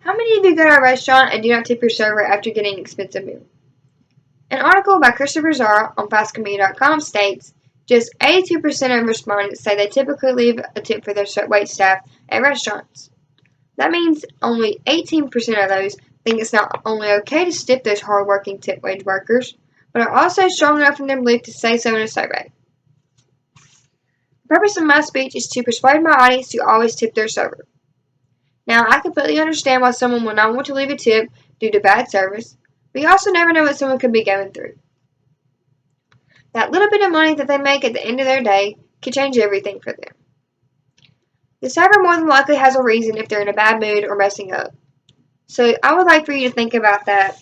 How many of you go to a restaurant and do not tip your server after getting an expensive meal? An article by Christopher Zara on FastCommunity.com states just 82% of respondents say they typically leave a tip for their waitstaff at restaurants. That means only 18% of those think it's not only okay to tip those hard-working tip-wage workers, but are also strong enough in their belief to say so in a survey. The purpose of my speech is to persuade my audience to always tip their server. Now, I completely understand why someone will not want to leave a tip due to bad service, but you also never know what someone could be going through. That little bit of money that they make at the end of their day could change everything for them. The server more than likely has a reason if they're in a bad mood or messing up. So I would like for you to think about that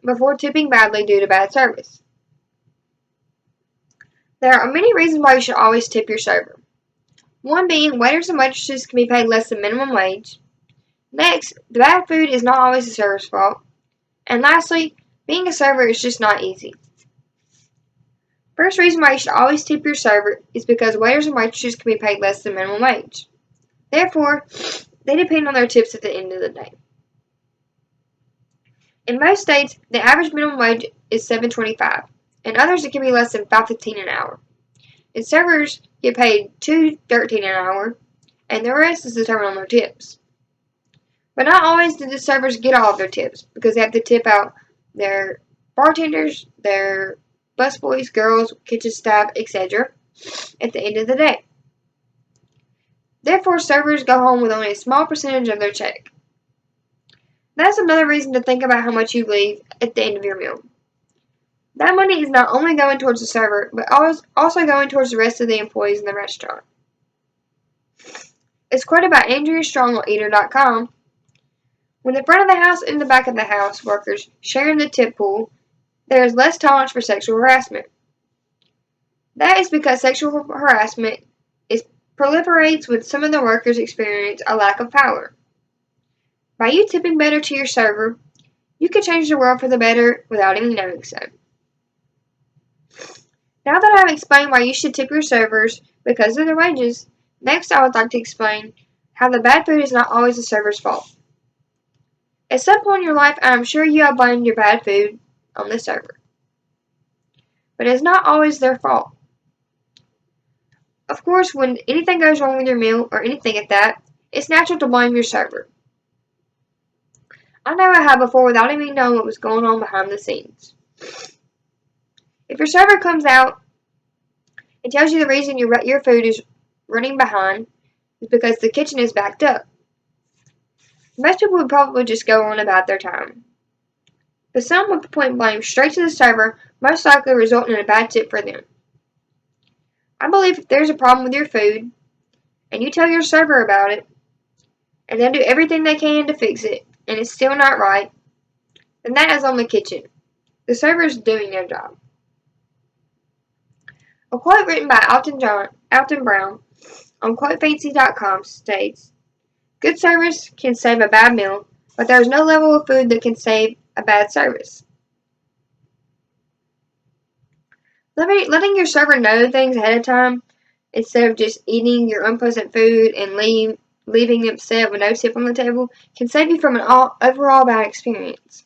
before tipping badly due to bad service. There are many reasons why you should always tip your server. One being, waiters and waitresses can be paid less than minimum wage. Next, the bad food is not always the server's fault. And lastly, being a server is just not easy. First reason why you should always tip your server is because waiters and waitresses can be paid less than minimum wage. Therefore, they depend on their tips at the end of the day. In most states, the average minimum wage is $7.25. In others, it can be less than $5.15 an hour. And servers get paid $2.13 an hour, and the rest is determined on their tips. But not always do the servers get all of their tips, because they have to tip out their bartenders, their busboys, girls, kitchen staff, etc. at the end of the day. Therefore, servers go home with only a small percentage of their check. That's another reason to think about how much you leave at the end of your meal. That money is not only going towards the server, but also going towards the rest of the employees in the restaurant. It's quoted by Andrea Strong on Eater.com. When the front of the house and the back of the house workers share in the tip pool, there is less tolerance for sexual harassment. That is because sexual harassment proliferates when some of the workers experience a lack of power. By you tipping better to your server, you can change the world for the better without even knowing so. Now that I've explained why you should tip your servers because of their wages, next I would like to explain how the bad food is not always the server's fault. At some point in your life, I am sure you have blamed your bad food on the server. But it's not always their fault. Of course, when anything goes wrong with your meal or anything at that, it's natural to blame your server. I know I have before without even knowing what was going on behind the scenes. If your server comes out and tells you the reason your food is running behind is because the kitchen is backed up, most people would probably just go on about their time. But some would point blame straight to the server, most likely resulting in a bad tip for them. I believe if there's a problem with your food, and you tell your server about it, and they'll do everything they can to fix it, and it's still not right, then that is on the kitchen. The server is doing their job. A quote written by Alton Brown on QuoteFancy.com states, "Good service can save a bad meal, but there is no level of food that can save a bad service." Letting your server know things ahead of time, instead of just eating your unpleasant food and leaving them upset with no tip on the table, can save you from an overall bad experience.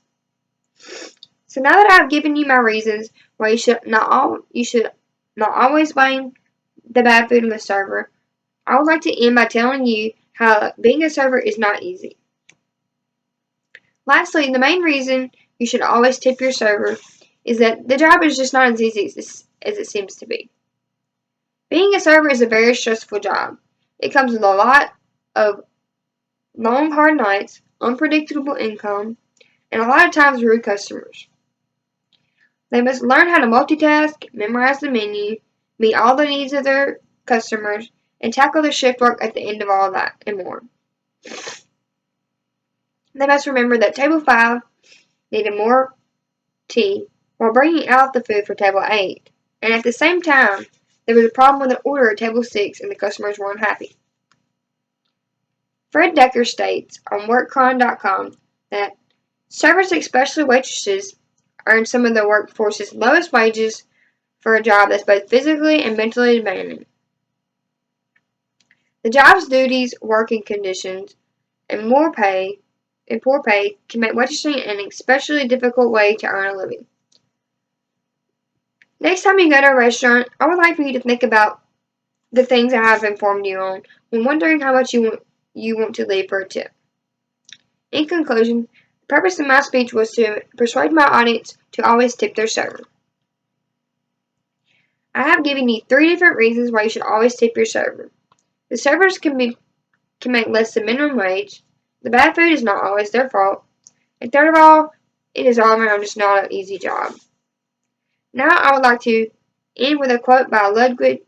So now that I've given you my reasons why you should not always blame the bad food on the server, I would like to end by telling you how being a server is not easy. Lastly, the main reason you should always tip your server is that the job is just not as easy as it seems to be. Being a server is a very stressful job. It comes with a lot of long, hard nights, unpredictable income, and a lot of times rude customers. They must learn how to multitask, memorize the menu, meet all the needs of their customers, and tackle their shift work at the end of all that and more. They must remember that table 5 needed more tea while bringing out the food for table 8, and at the same time, there was a problem with an order at table 6 and the customers were unhappy. Fred Decker states on WorkCon.com that servers, especially waitresses, earn some of the workforce's lowest wages for a job that's both physically and mentally demanding. The job's duties, working conditions, and more pay and poor pay can make waitressing an especially difficult way to earn a living. Next time you go to a restaurant, I would like for you to think about the things I have informed you on when wondering how much you want to leave for a tip. In conclusion, the purpose of my speech was to persuade my audience to always tip their server. I have given you 3 different reasons why you should always tip your server. The servers can make less than minimum wage. The bad food is not always their fault. And third of all, it is all around just not an easy job. Now I would like to end with a quote by Ludwig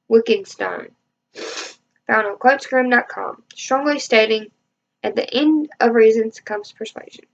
Wittgenstein, found on quotescrim.com, strongly stating, "At the end of reason comes persuasion."